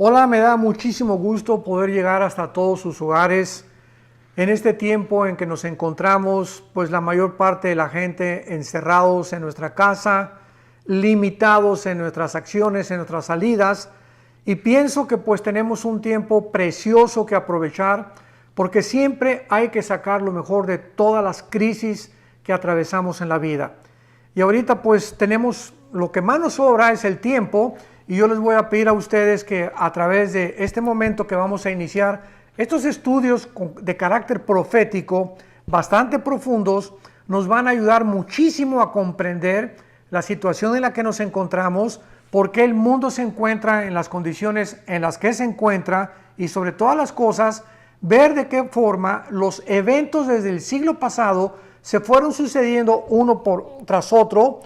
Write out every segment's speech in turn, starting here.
Hola, me da muchísimo gusto poder llegar hasta todos sus hogares en este tiempo en que nos encontramos, pues la mayor parte de la gente encerrados en nuestra casa, limitados en nuestras acciones, en nuestras salidas, y pienso que pues tenemos un tiempo precioso que aprovechar, porque siempre hay que sacar lo mejor de todas las crisis que atravesamos en la vida. Y ahorita pues tenemos, lo que más nos sobra es el tiempo, y yo les voy a pedir a ustedes que a través de este momento que vamos a iniciar, estos estudios de carácter profético, bastante profundos, nos van a ayudar muchísimo a comprender la situación en la que nos encontramos, por qué el mundo se encuentra en las condiciones en las que se encuentra, y sobre todas las cosas, ver de qué forma los eventos desde el siglo pasado se fueron sucediendo uno tras otro,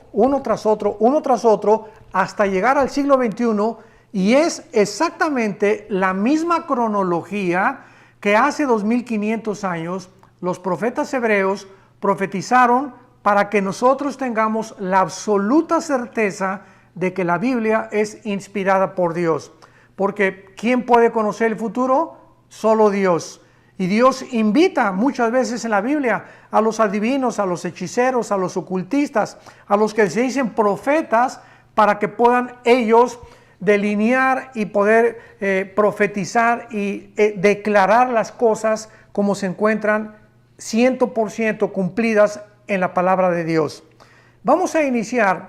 hasta llegar al siglo XXI, y es exactamente la misma cronología que hace 2500 años los profetas hebreos profetizaron para que nosotros tengamos la absoluta certeza de que la Biblia es inspirada por Dios. Porque ¿quién puede conocer el futuro? Solo Dios. Y Dios invita muchas veces en la Biblia a los adivinos, a los hechiceros, a los ocultistas, a los que se dicen profetas, para que puedan ellos delinear y poder profetizar y declarar las cosas como se encuentran 100% cumplidas en la palabra de Dios. Vamos a iniciar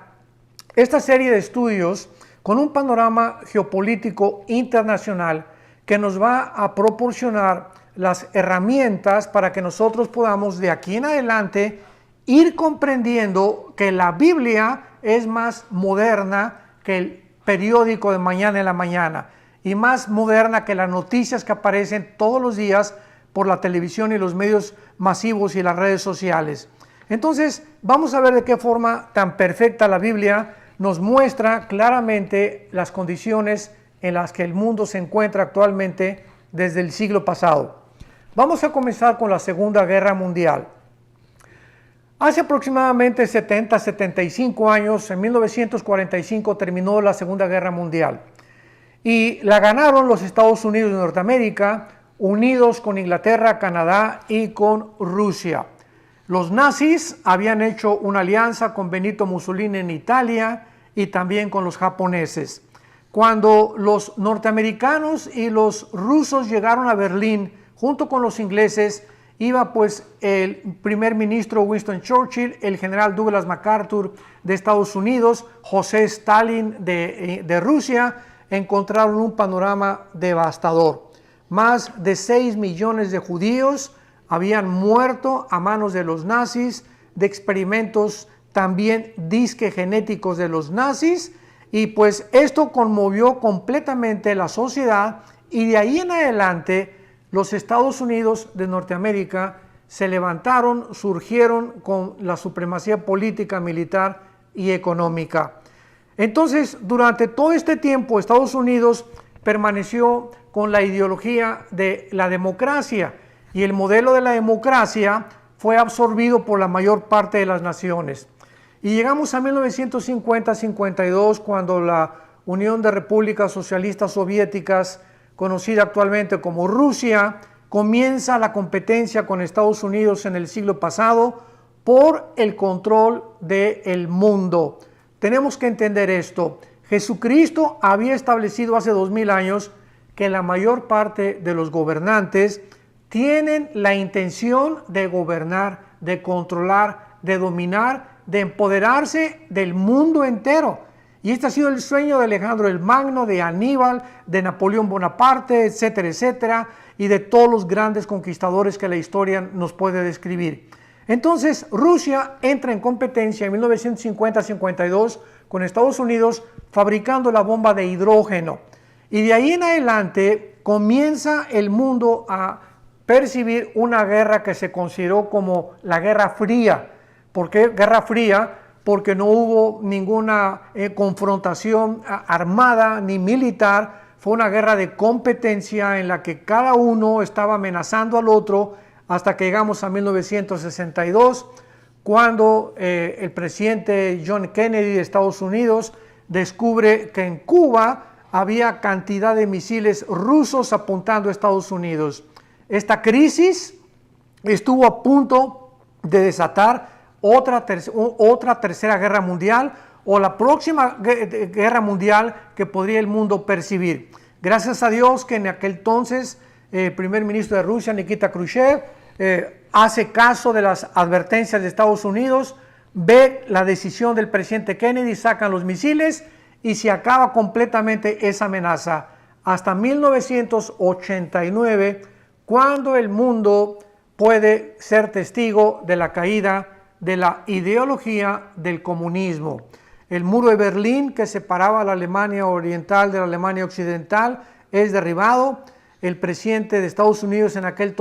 esta serie de estudios con un panorama geopolítico internacional que nos va a proporcionar las herramientas para que nosotros podamos de aquí en adelante ir comprendiendo que la Biblia es más moderna que el periódico de mañana en la mañana y más moderna que las noticias que aparecen todos los días por la televisión y los medios masivos y las redes sociales. Entonces, vamos a ver de qué forma tan perfecta la Biblia nos muestra claramente las condiciones en las que el mundo se encuentra actualmente desde el siglo pasado. Vamos a comenzar con la Segunda Guerra Mundial. Hace aproximadamente 75 años, en 1945, terminó la Segunda Guerra Mundial. Y la ganaron los Estados Unidos de Norteamérica, unidos con Inglaterra, Canadá y con Rusia. Los nazis habían hecho una alianza con Benito Mussolini en Italia y también con los japoneses. Cuando los norteamericanos y los rusos llegaron a Berlín, junto con los ingleses, iba pues el primer ministro Winston Churchill, el general Douglas MacArthur de Estados Unidos, José Stalin de Rusia. Encontraron un panorama devastador. Más de 6 millones de judíos habían muerto a manos de los nazis, de experimentos también disque genéticos de los nazis, y pues esto conmovió completamente la sociedad, y de ahí en adelante los Estados Unidos de Norteamérica se levantaron, surgieron con la supremacía política, militar y económica. Entonces, durante todo este tiempo, Estados Unidos permaneció con la ideología de la democracia, y el modelo de la democracia fue absorbido por la mayor parte de las naciones. Y llegamos a 1950-52, cuando la Unión de Repúblicas Socialistas Soviéticas, conocida actualmente como Rusia, comienza la competencia con Estados Unidos en el siglo pasado por el control del mundo. Tenemos que entender esto. Jesucristo había establecido hace 2000 años que la mayor parte de los gobernantes tienen la intención de gobernar, de controlar, de dominar, de empoderarse del mundo entero. Y este ha sido el sueño de Alejandro el Magno, de Aníbal, de Napoleón Bonaparte, etcétera, etcétera, y de todos los grandes conquistadores que la historia nos puede describir. Entonces, Rusia entra en competencia en 1950-52 con Estados Unidos, fabricando la bomba de hidrógeno. Y de ahí en adelante comienza el mundo a percibir una guerra que se consideró como la Guerra Fría. ¿Por qué Guerra Fría? Porque no hubo ninguna confrontación armada ni militar. Fue una guerra de competencia en la que cada uno estaba amenazando al otro, hasta que llegamos a 1962, cuando el presidente John Kennedy de Estados Unidos descubre que en Cuba había cantidad de misiles rusos apuntando a Estados Unidos. Esta crisis estuvo a punto de desatar otra tercera guerra mundial o la próxima guerra mundial que podría el mundo percibir. Gracias a Dios que en aquel entonces el primer ministro de Rusia, Nikita Khrushchev, hace caso de las advertencias de Estados Unidos, ve la decisión del presidente Kennedy, sacan los misiles y se acaba completamente esa amenaza. Hasta 1989, cuando el mundo puede ser testigo de la caída de la ideología del comunismo. El muro de Berlín, que separaba la Alemania oriental de la Alemania occidental, es derribado. El presidente de Estados Unidos en aquel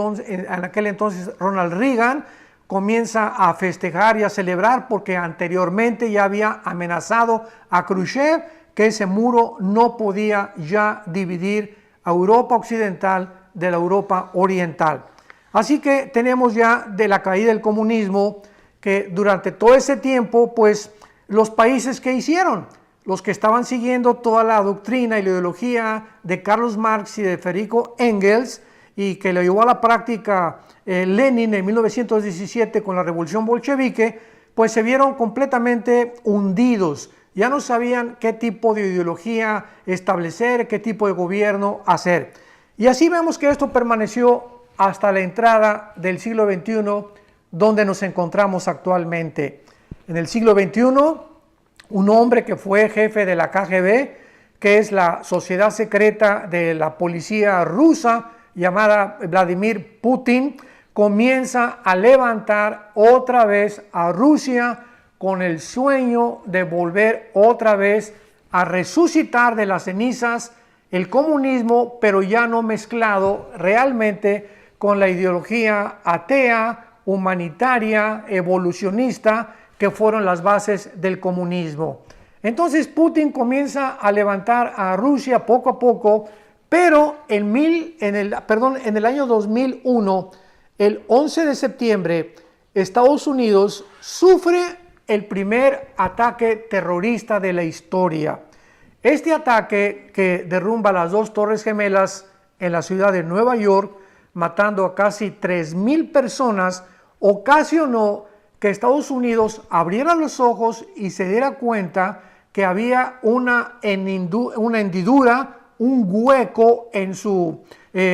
entonces, Ronald Reagan, comienza a festejar y a celebrar porque anteriormente ya había amenazado a Khrushchev que ese muro no podía ya dividir a Europa occidental de la Europa oriental. Así que tenemos ya de la caída del comunismo que durante todo ese tiempo, pues los países que hicieron, los que estaban siguiendo toda la doctrina y la ideología de Carlos Marx y de Federico Engels y que le llevó a la práctica Lenin en 1917 con la revolución bolchevique, pues se vieron completamente hundidos. Ya no sabían qué tipo de ideología establecer, qué tipo de gobierno hacer. Y así vemos que esto permaneció hasta la entrada del siglo XXI, donde nos encontramos actualmente. En el siglo XXI, un hombre que fue jefe de la KGB, que es la sociedad secreta de la policía rusa, llamada Vladimir Putin, comienza a levantar otra vez a Rusia con el sueño de volver otra vez a resucitar de las cenizas el comunismo, pero ya no mezclado realmente con la ideología atea, humanitaria, evolucionista, que fueron las bases del comunismo. Entonces Putin comienza a levantar a Rusia poco a poco, pero en el año 2001, el 11 de septiembre, Estados Unidos sufre el primer ataque terrorista de la historia. Este ataque, que derrumba las dos Torres Gemelas en la ciudad de Nueva York, matando a casi 3,000 personas, ocasionó que Estados Unidos abriera los ojos y se diera cuenta que había una hendidura, un hueco en su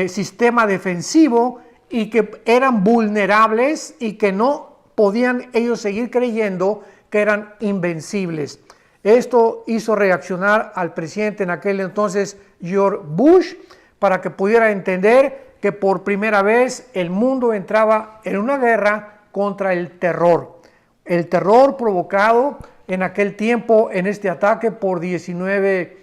sistema defensivo y que eran vulnerables y que no podían ellos seguir creyendo que eran invencibles. Esto hizo reaccionar al presidente en aquel entonces, George Bush, para que pudiera entender que por primera vez el mundo entraba en una guerra contra el terror. El terror provocado en aquel tiempo en este ataque por 19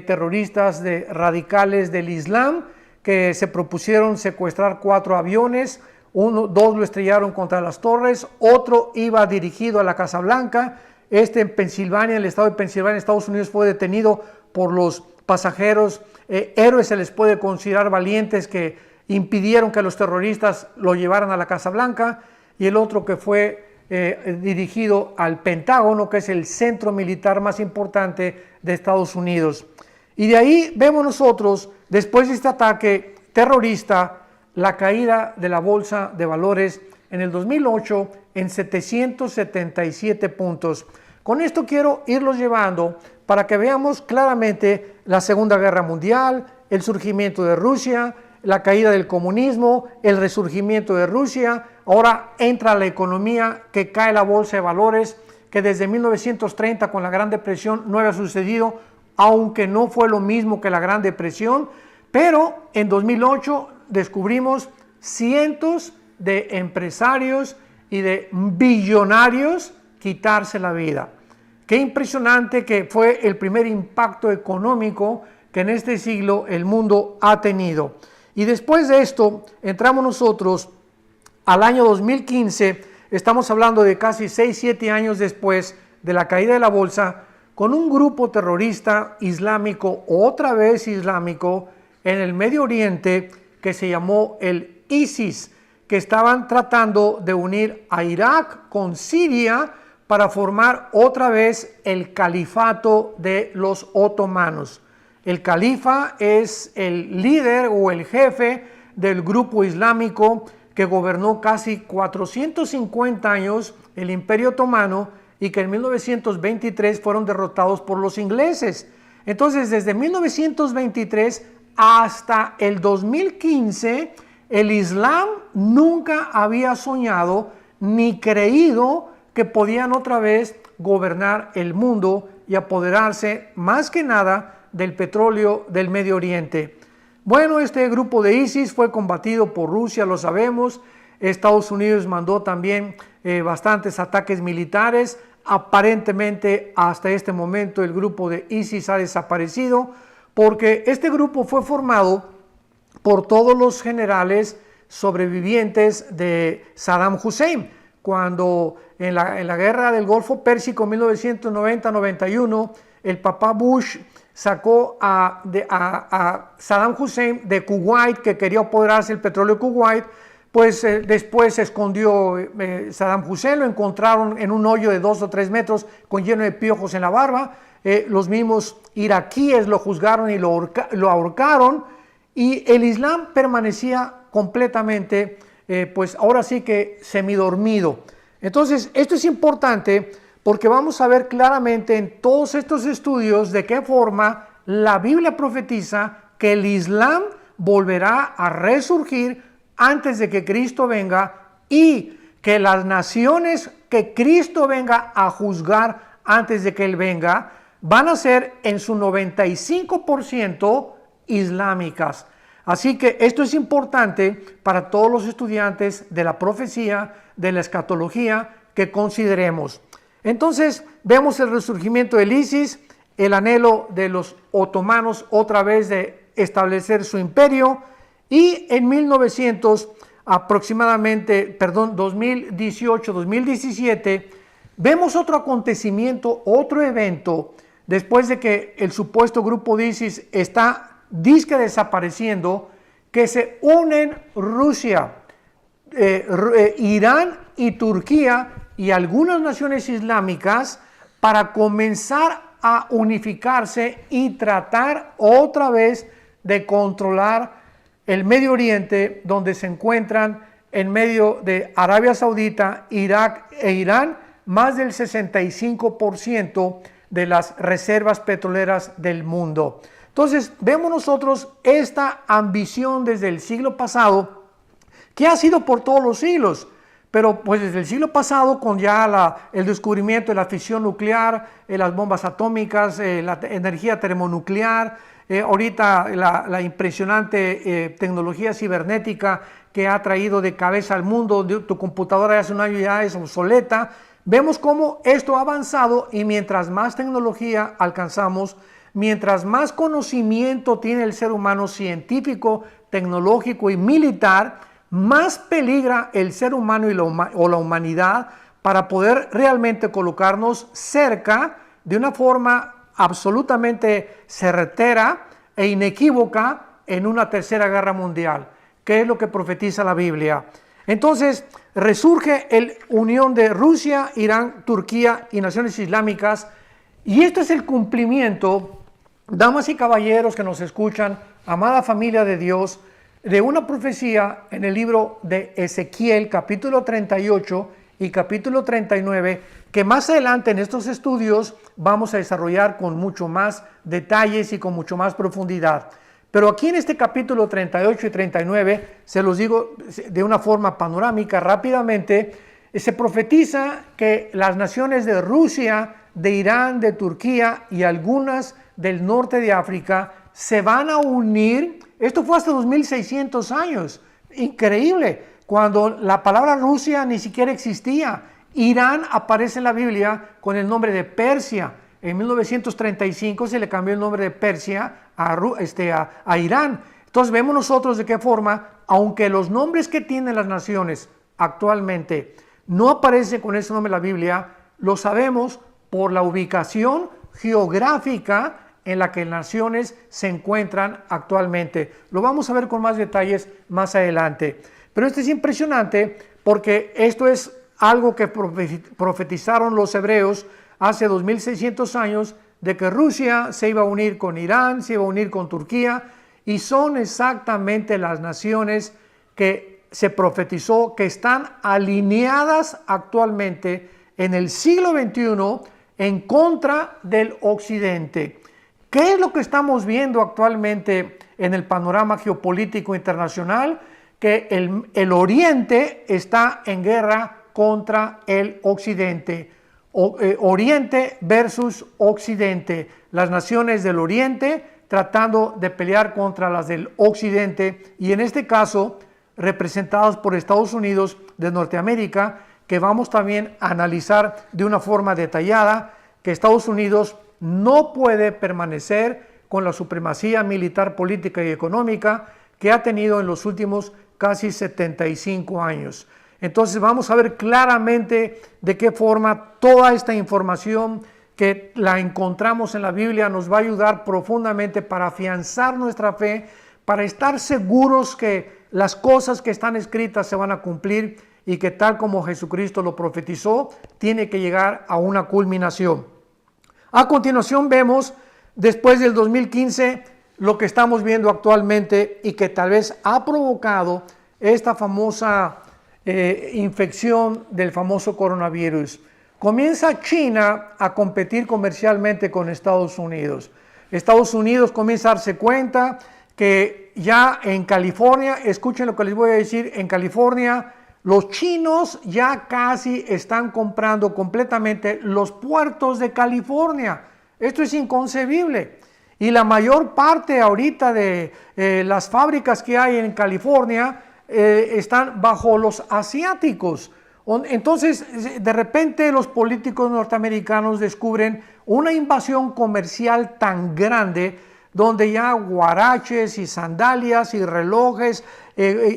terroristas radicales del Islam que se propusieron secuestrar 4 aviones, 2 lo estrellaron contra las torres, otro iba dirigido a la Casa Blanca. En Pensilvania, en el estado de Pensilvania, Estados Unidos, fue detenido por los pasajeros. Héroes se les puede considerar, valientes, que impidieron que los terroristas lo llevaran a la Casa Blanca. Y el otro que fue dirigido al Pentágono, que es el centro militar más importante de Estados Unidos. Y de ahí vemos nosotros, después de este ataque terrorista, la caída de la bolsa de valores en el 2008 en 777 puntos. Con esto quiero irlos llevando para que veamos claramente la Segunda Guerra Mundial, el surgimiento de Rusia, la caída del comunismo, el resurgimiento de Rusia. Ahora entra la economía, que cae la bolsa de valores, que desde 1930 con la Gran Depresión no había sucedido, aunque no fue lo mismo que la Gran Depresión, pero en 2008 descubrimos cientos de empresarios y de billonarios quitarse la vida. Qué impresionante que fue el primer impacto económico que en este siglo el mundo ha tenido. Y después de esto entramos nosotros al año 2015, estamos hablando de casi 6-7 años después de la caída de la bolsa, con un grupo terrorista islámico, otra vez islámico, en el Medio Oriente, que se llamó el ISIS, que estaban tratando de unir a Irak con Siria para formar otra vez el califato de los otomanos. El califa es el líder o el jefe del grupo islámico que gobernó casi 450 años el Imperio Otomano y que en 1923 fueron derrotados por los ingleses. Entonces, desde 1923 hasta el 2015, el Islam nunca había soñado ni creído que podían otra vez gobernar el mundo y apoderarse más que nada del petróleo del Medio Oriente. Bueno, este grupo de ISIS fue combatido por Rusia, lo sabemos. Estados Unidos mandó también bastantes ataques militares. Aparentemente, hasta este momento, el grupo de ISIS ha desaparecido porque este grupo fue formado por todos los generales sobrevivientes de Saddam Hussein. Cuando en la guerra del Golfo Pérsico 1990-91, el papá Bush sacó a Saddam Hussein de Kuwait, que quería apoderarse del petróleo de Kuwait, pues después se escondió Saddam Hussein, lo encontraron en un hoyo de 2 o 3 metros con lleno de piojos en la barba. Los mismos iraquíes lo juzgaron y lo ahorcaron, y el Islam permanecía completamente, pues ahora sí que semidormido. Entonces, esto es importante porque vamos a ver claramente en todos estos estudios de qué forma la Biblia profetiza que el Islam volverá a resurgir antes de que Cristo venga, y que las naciones que Cristo venga a juzgar antes de que Él venga van a ser en su 95% islámicas. Así que esto es importante para todos los estudiantes de la profecía, de la escatología, que consideremos. Entonces vemos el resurgimiento del ISIS, el anhelo de los otomanos otra vez de establecer su imperio, y en 2018-2017, vemos otro acontecimiento, otro evento, después de que el supuesto grupo de ISIS está disque desapareciendo, que se unen Rusia, Irán y Turquía y algunas naciones islámicas para comenzar a unificarse y tratar otra vez de controlar el Medio Oriente, donde se encuentran en medio de Arabia Saudita, Irak e Irán más del 65% de las reservas petroleras del mundo. Entonces vemos nosotros esta ambición desde el siglo pasado, que ha sido por todos los siglos, pero pues desde el siglo pasado, con ya el descubrimiento de la fisión nuclear, las bombas atómicas, la energía termonuclear, ahorita la impresionante tecnología cibernética que ha traído de cabeza al mundo. Tu computadora hace un año ya es obsoleta. Vemos cómo esto ha avanzado, y mientras más tecnología alcanzamos, mientras más conocimiento tiene el ser humano científico, tecnológico y militar, más peligra el ser humano o la humanidad para poder realmente colocarnos cerca de una forma absolutamente certera e inequívoca en una tercera guerra mundial, que es lo que profetiza la Biblia. Entonces resurge la unión de Rusia, Irán, Turquía y naciones islámicas, y esto es el cumplimiento, damas y caballeros que nos escuchan, amada familia de Dios, de una profecía en el libro de Ezequiel, capítulo 38 y capítulo 39, que más adelante en estos estudios vamos a desarrollar con mucho más detalles y con mucho más profundidad. Pero aquí en este capítulo 38 y 39, se los digo de una forma panorámica rápidamente, se profetiza que las naciones de Rusia, de Irán, de Turquía y algunas del norte de África se van a unir. Esto fue hasta 2600 años, increíble, cuando la palabra Rusia ni siquiera existía. Irán aparece en la Biblia con el nombre de Persia. En 1935 se le cambió el nombre de Persia a Irán. Entonces vemos nosotros de qué forma, aunque los nombres que tienen las naciones actualmente no aparecen con ese nombre en la Biblia, lo sabemos por la ubicación geográfica en la que las naciones se encuentran actualmente. Lo vamos a ver con más detalles más adelante. Pero esto es impresionante porque esto es algo que profetizaron los hebreos hace 2600 años, de que Rusia se iba a unir con Irán, se iba a unir con Turquía, y son exactamente las naciones que se profetizó que están alineadas actualmente en el siglo XXI en contra del Occidente. ¿Qué es lo que estamos viendo actualmente en el panorama geopolítico internacional? Que el Oriente está en guerra contra el Occidente. Oriente versus Occidente. Las naciones del Oriente tratando de pelear contra las del Occidente, y en este caso representadas por Estados Unidos de Norteamérica, que vamos también a analizar de una forma detallada, que Estados Unidos no puede permanecer con la supremacía militar, política y económica que ha tenido en los últimos casi 75 años. Entonces vamos a ver claramente de qué forma toda esta información que la encontramos en la Biblia nos va a ayudar profundamente para afianzar nuestra fe, para estar seguros que las cosas que están escritas se van a cumplir y que tal como Jesucristo lo profetizó, tiene que llegar a una culminación. A continuación vemos, después del 2015, lo que estamos viendo actualmente y que tal vez ha provocado esta famosa infección del famoso coronavirus. Comienza China a competir comercialmente con Estados Unidos. Estados Unidos comienza a darse cuenta que ya en California, escuchen lo que les voy a decir, en California los chinos ya casi están comprando completamente los puertos de California. Esto es inconcebible. Y la mayor parte ahorita de las fábricas que hay en California están bajo los asiáticos. Entonces, de repente los políticos norteamericanos descubren una invasión comercial tan grande donde ya guaraches y sandalias y relojes,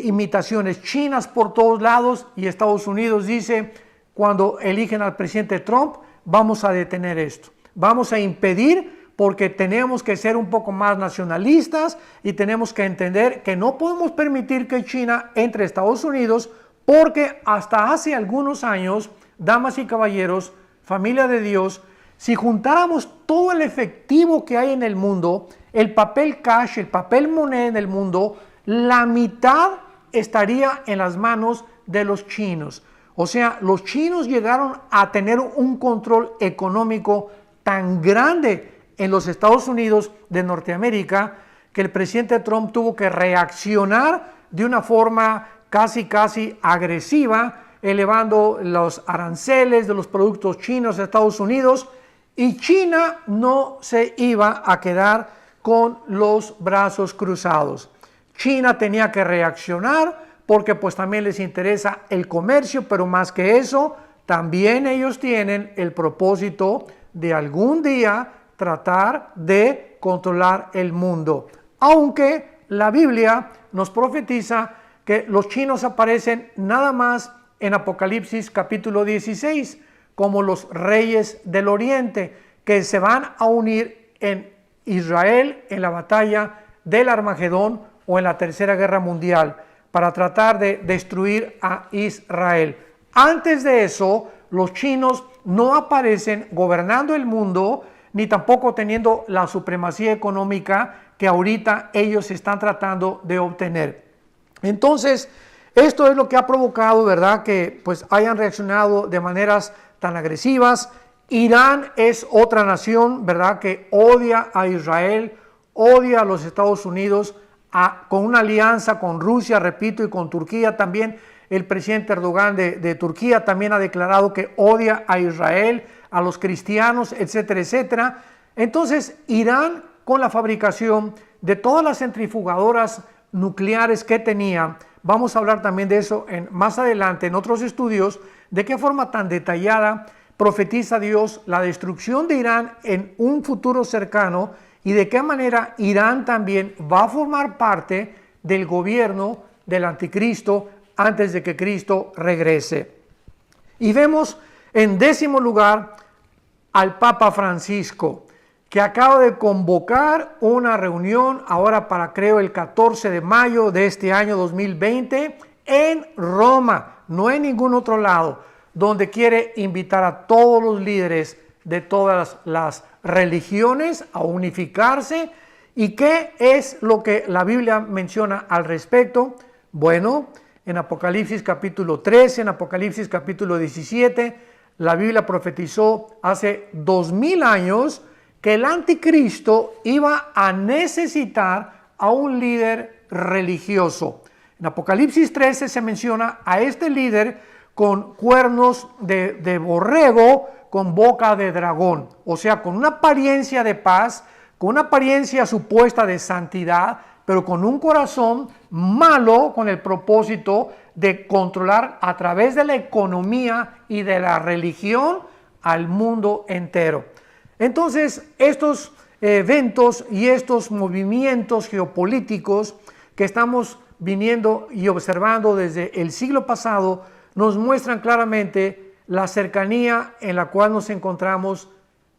imitaciones chinas por todos lados, y Estados Unidos dice, cuando eligen al presidente Trump, vamos a detener esto, vamos a impedir, porque tenemos que ser un poco más nacionalistas y tenemos que entender que no podemos permitir que China entre a Estados Unidos, porque hasta hace algunos años, damas y caballeros, familia de Dios, si juntáramos todo el efectivo que hay en el mundo, el papel cash, el papel moneda en el mundo, la mitad estaría en las manos de los chinos. O sea, los chinos llegaron a tener un control económico tan grande en los Estados Unidos de Norteamérica que el presidente Trump tuvo que reaccionar de una forma casi agresiva, elevando los aranceles de los productos chinos a Estados Unidos, y China no se iba a quedar con los brazos cruzados. China tenía que reaccionar porque pues también les interesa el comercio, pero más que eso, también ellos tienen el propósito de algún día tratar de controlar el mundo. Aunque la Biblia nos profetiza que los chinos aparecen nada más en Apocalipsis capítulo 16 como los reyes del oriente, que se van a unir en Israel en la batalla del Armagedón o en la Tercera Guerra Mundial para tratar de destruir a Israel. Antes de eso, los chinos no aparecen gobernando el mundo ni tampoco teniendo la supremacía económica que ahorita ellos están tratando de obtener. Entonces, esto es lo que ha provocado, ¿verdad?, que pues hayan reaccionado de maneras tan agresivas. Irán es otra nación, ¿verdad?, que odia a Israel, odia a los Estados Unidos, con una alianza con Rusia, repito, y con Turquía también. El presidente Erdogan de Turquía también ha declarado que odia a Israel, a los cristianos, etcétera, etcétera. Entonces, Irán, con la fabricación de todas las centrifugadoras nucleares que tenía, vamos a hablar también de eso más adelante en otros estudios, de qué forma tan detallada profetiza Dios la destrucción de Irán en un futuro cercano y de qué manera Irán también va a formar parte del gobierno del anticristo antes de que Cristo regrese. Y vemos en 10º lugar al Papa Francisco, que acaba de convocar una reunión ahora para, creo, el 14 de mayo de este año 2020 en Roma, no en ningún otro lado, donde quiere invitar a todos los líderes de todas las religiones a unificarse. ¿Y qué es lo que la Biblia menciona al respecto? Bueno, en Apocalipsis capítulo 13, en Apocalipsis capítulo 17, la Biblia profetizó hace 2000 años que el anticristo iba a necesitar a un líder religioso. En Apocalipsis 13 se menciona a este líder con cuernos de borrego, con boca de dragón, o sea, con una apariencia de paz, con una apariencia supuesta de santidad, pero con un corazón malo, con el propósito de controlar a través de la economía y de la religión al mundo entero. Entonces, estos eventos y estos movimientos geopolíticos que estamos viniendo y observando desde el siglo pasado nos muestran claramente la cercanía en la cual nos encontramos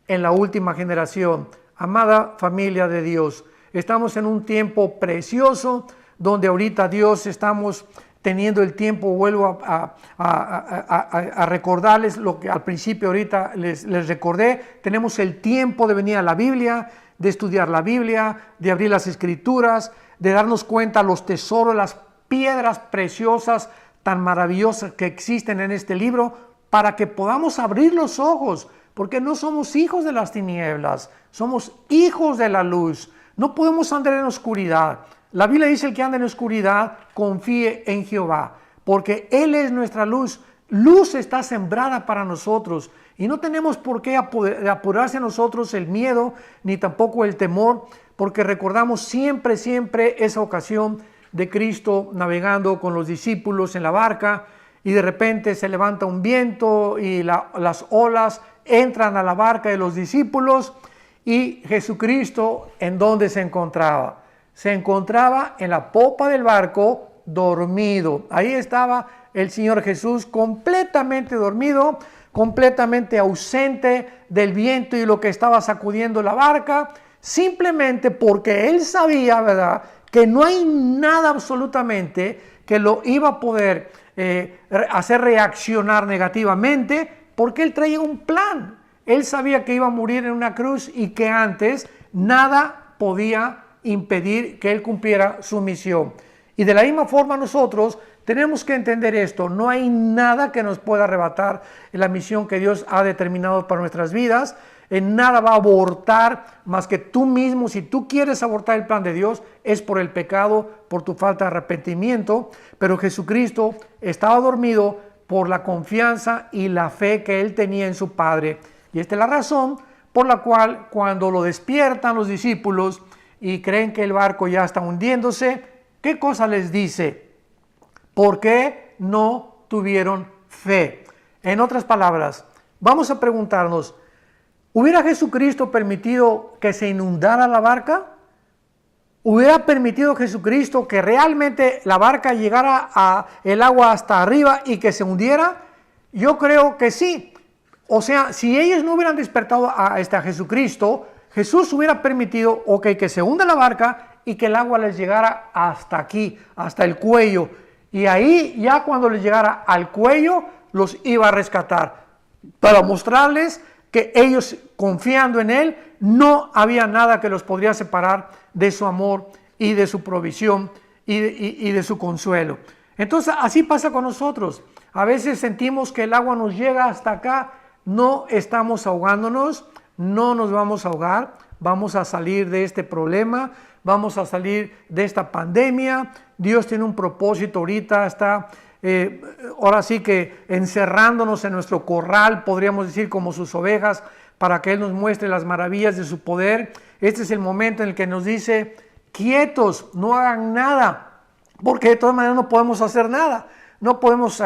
en la última generación. Amada familia de Dios, estamos en un tiempo precioso donde ahorita Dios estamos teniendo el tiempo, vuelvo a recordarles lo que al principio ahorita les recordé, tenemos el tiempo de venir a la Biblia, de estudiar la Biblia, de abrir las Escrituras, de darnos cuenta los tesoros, las piedras preciosas tan maravillosas que existen en este libro, para que podamos abrir los ojos, porque no somos hijos de las tinieblas, somos hijos de la luz. No podemos andar en oscuridad. La Biblia dice: el que anda en oscuridad, confíe en Jehová, porque Él es nuestra luz. Luz está sembrada para nosotros y no tenemos por qué apurarse en nosotros el miedo, ni tampoco el temor, porque recordamos siempre esa ocasión de Cristo navegando con los discípulos en la barca, y de repente se levanta un viento y las olas entran a la barca de los discípulos, y Jesucristo, ¿en dónde se encontraba? Se encontraba en la popa del barco, dormido. Ahí estaba el Señor Jesús completamente dormido, completamente ausente del viento y lo que estaba sacudiendo la barca, simplemente porque Él sabía, ¿verdad?, que no hay nada absolutamente que lo iba a poder hacer reaccionar negativamente, porque Él traía un plan. Él sabía que iba a morir en una cruz y que antes nada podía impedir que Él cumpliera su misión. Y de la misma forma nosotros tenemos que entender esto: no hay nada que nos pueda arrebatar en la misión que Dios ha determinado para nuestras vidas. En nada va a abortar más que tú mismo. Si tú quieres abortar el plan de Dios, es por el pecado, por tu falta de arrepentimiento. Pero Jesucristo estaba dormido por la confianza y la fe que Él tenía en su Padre. Y esta es la razón por la cual, cuando lo despiertan los discípulos y creen que el barco ya está hundiéndose, ¿qué cosa les dice? ¿Por qué no tuvieron fe? En otras palabras, vamos a preguntarnos: ¿hubiera Jesucristo permitido que se inundara la barca? ¿Hubiera permitido Jesucristo que realmente la barca llegara a el agua hasta arriba y que se hundiera? Yo creo que sí. O sea, si ellos no hubieran despertado a Jesucristo, Jesús hubiera permitido, que se hunda la barca y que el agua les llegara hasta aquí, hasta el cuello. Y ahí, ya cuando les llegara al cuello, los iba a rescatar, para mostrarles que ellos, confiando en Él, no había nada que los podría separar de su amor y de su provisión y de su consuelo. Entonces, así pasa con nosotros. A veces sentimos que el agua nos llega hasta acá, no estamos ahogándonos, no nos vamos a ahogar, vamos a salir de este problema, vamos a salir de esta pandemia. Dios tiene un propósito ahorita, está ahora sí que encerrándonos en nuestro corral, podríamos decir, como sus ovejas, para que Él nos muestre las maravillas de su poder. Este es el momento en el que nos dice: quietos, no hagan nada, porque de todas maneras no podemos hacer nada. No podemos,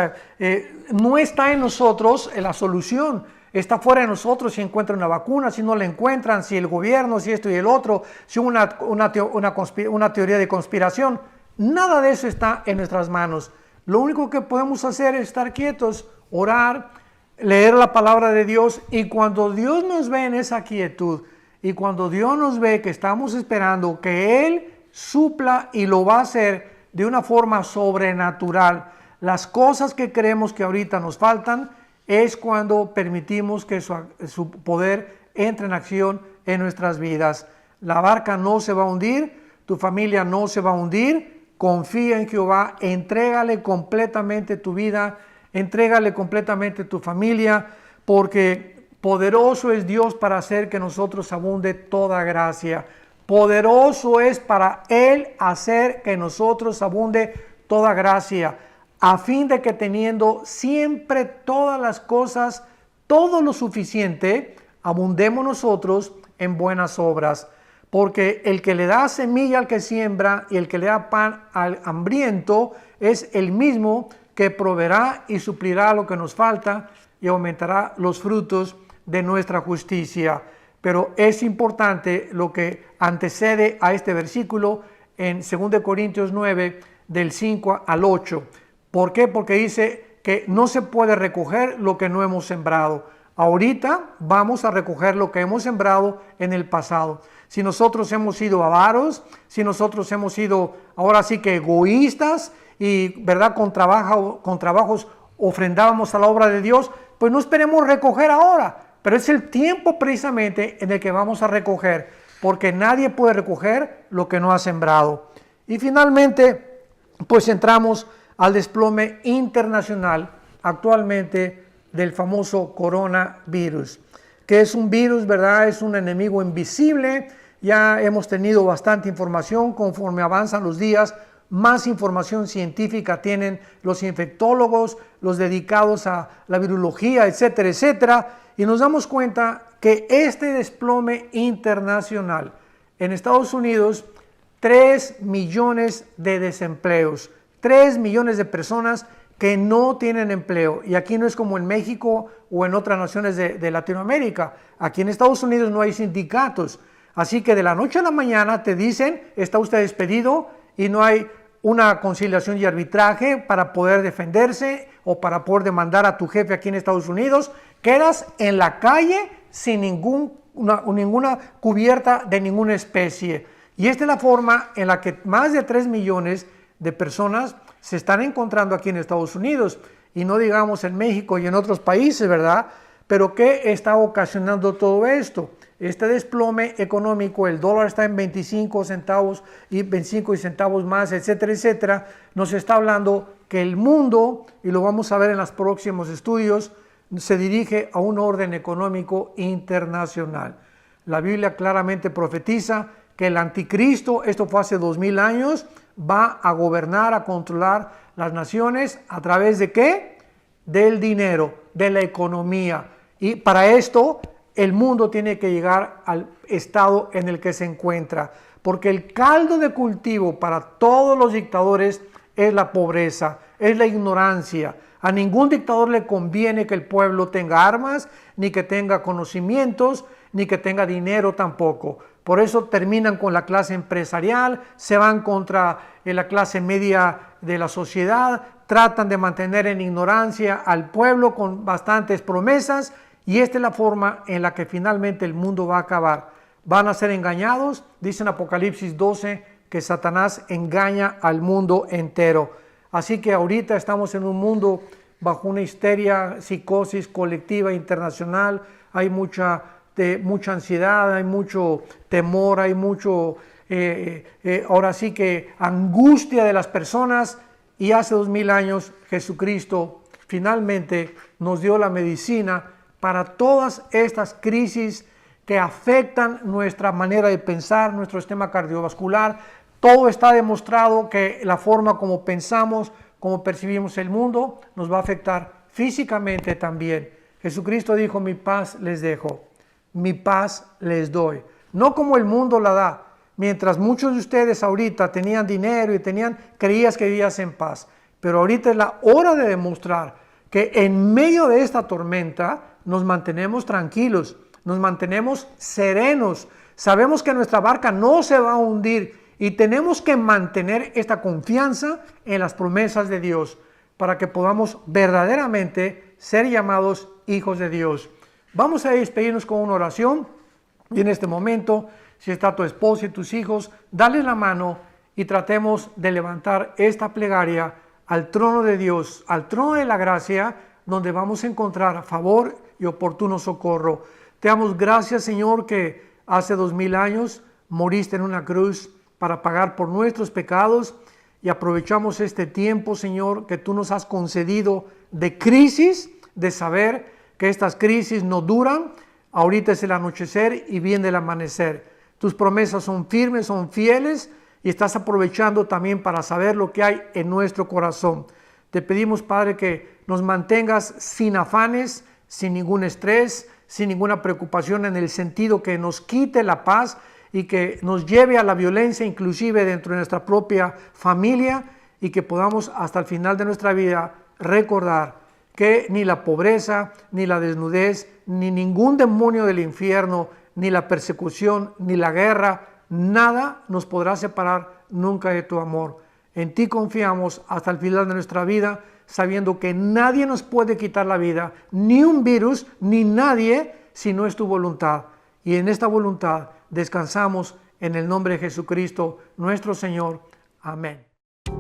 no está en nosotros la solución, está fuera de nosotros. Si encuentran una vacuna, si no la encuentran, si el gobierno, si esto y el otro, si una teoría de conspiración, nada de eso está en nuestras manos. Lo único que podemos hacer es estar quietos, orar, leer la palabra de Dios, y cuando Dios nos ve en esa quietud, y cuando Dios nos ve que estamos esperando que Él supla, y lo va a hacer de una forma sobrenatural, las cosas que creemos que ahorita nos faltan, es cuando permitimos que su poder entra en acción en nuestras vidas. La barca no se va a hundir, tu familia no se va a hundir. Confía en Jehová, entrégale completamente tu vida, entrégale completamente tu familia, porque poderoso es Dios para hacer que nosotros abunde toda gracia. Poderoso es para Él hacer que nosotros abunde toda gracia, a fin de que teniendo siempre todas las cosas, todo lo suficiente, abundemos nosotros en buenas obras. Porque el que le da semilla al que siembra y el que le da pan al hambriento es el mismo que proveerá y suplirá lo que nos falta y aumentará los frutos de nuestra justicia. Pero es importante lo que antecede a este versículo en 2 Corintios 9, del 5 al 8. ¿Por qué? Porque dice que no se puede recoger lo que no hemos sembrado. Ahorita vamos a recoger lo que hemos sembrado en el pasado. Si nosotros hemos sido avaros, si nosotros hemos sido ahora sí que egoístas y verdad con trabajos ofrendábamos a la obra de Dios, pues no esperemos recoger ahora, pero es el tiempo precisamente en el que vamos a recoger, porque nadie puede recoger lo que no ha sembrado. Y finalmente, pues entramos al desplome internacional actualmente del famoso coronavirus, que es un virus, ¿verdad? Es un enemigo invisible. Ya hemos tenido bastante información. Conforme avanzan los días, más información científica tienen los infectólogos, los dedicados a la virología, etcétera, etcétera. Y nos damos cuenta que este desplome internacional en Estados Unidos, 3 millones de desempleos, 3 millones de personas que no tienen empleo. Y aquí no es como en México o en otras naciones de Latinoamérica. Aquí en Estados Unidos no hay sindicatos. Así que de la noche a la mañana te dicen, está usted despedido y no hay una conciliación y arbitraje para poder defenderse o para poder demandar a tu jefe aquí en Estados Unidos. Quedas en la calle sin ninguna cubierta de ninguna especie. Y esta es la forma en la que más de 3 millones de personas se están encontrando aquí en Estados Unidos. Y no digamos en México y en otros países, ¿verdad? Pero ¿qué está ocasionando todo esto? Este desplome económico, el dólar está en 25 centavos y 25 centavos más, etcétera, etcétera, nos está hablando que el mundo, y lo vamos a ver en los próximos estudios, se dirige a un orden económico internacional. La Biblia claramente profetiza que el anticristo, esto fue hace 2000 años, va a gobernar, a controlar las naciones a través de ¿qué? Del dinero, de la economía. Y para esto el mundo tiene que llegar al estado en el que se encuentra, porque el caldo de cultivo para todos los dictadores es la pobreza, es la ignorancia. A ningún dictador le conviene que el pueblo tenga armas, ni que tenga conocimientos, ni que tenga dinero tampoco. Por eso terminan con la clase empresarial, se van contra la clase media de la sociedad, tratan de mantener en ignorancia al pueblo con bastantes promesas. Y esta es la forma en la que finalmente el mundo va a acabar. Van a ser engañados, dice en Apocalipsis 12 que Satanás engaña al mundo entero. Así que ahorita estamos en un mundo bajo una histeria, psicosis colectiva internacional, hay mucha ansiedad, hay mucho temor, hay mucho, ahora sí que angustia de las personas. Y hace 2000 años Jesucristo finalmente nos dio la medicina para todas estas crisis que afectan nuestra manera de pensar, nuestro sistema cardiovascular. Todo está demostrado que la forma como pensamos, como percibimos el mundo, nos va a afectar físicamente también. Jesucristo dijo, mi paz les dejo, mi paz les doy. No como el mundo la da. Mientras muchos de ustedes ahorita tenían dinero y creías que vivías en paz. Pero ahorita es la hora de demostrar que en medio de esta tormenta nos mantenemos tranquilos, nos mantenemos serenos, sabemos que nuestra barca no se va a hundir y tenemos que mantener esta confianza en las promesas de Dios para que podamos verdaderamente ser llamados hijos de Dios. Vamos a despedirnos con una oración y en este momento, si está tu esposa y tus hijos, dale la mano y tratemos de levantar esta plegaria al trono de Dios, al trono de la gracia, donde vamos a encontrar favor y oportuno socorro. Te damos gracias, Señor, que hace 2000 años moriste en una cruz para pagar por nuestros pecados, y aprovechamos este tiempo, Señor, que tú nos has concedido de crisis, de saber que estas crisis no duran. Ahorita es el anochecer y viene el amanecer. Tus promesas son firmes, son fieles, y estás aprovechando también para saber lo que hay en nuestro corazón. Te pedimos, Padre, que nos mantengas sin afanes, sin ningún estrés, sin ninguna preocupación, en el sentido que nos quite la paz y que nos lleve a la violencia, inclusive dentro de nuestra propia familia, y que podamos hasta el final de nuestra vida recordar que ni la pobreza, ni la desnudez, ni ningún demonio del infierno, ni la persecución, ni la guerra, nada nos podrá separar nunca de tu amor. En ti confiamos hasta el final de nuestra vida, sabiendo que nadie nos puede quitar la vida, ni un virus, ni nadie, si no es tu voluntad. Y en esta voluntad descansamos en el nombre de Jesucristo, nuestro Señor. Amén.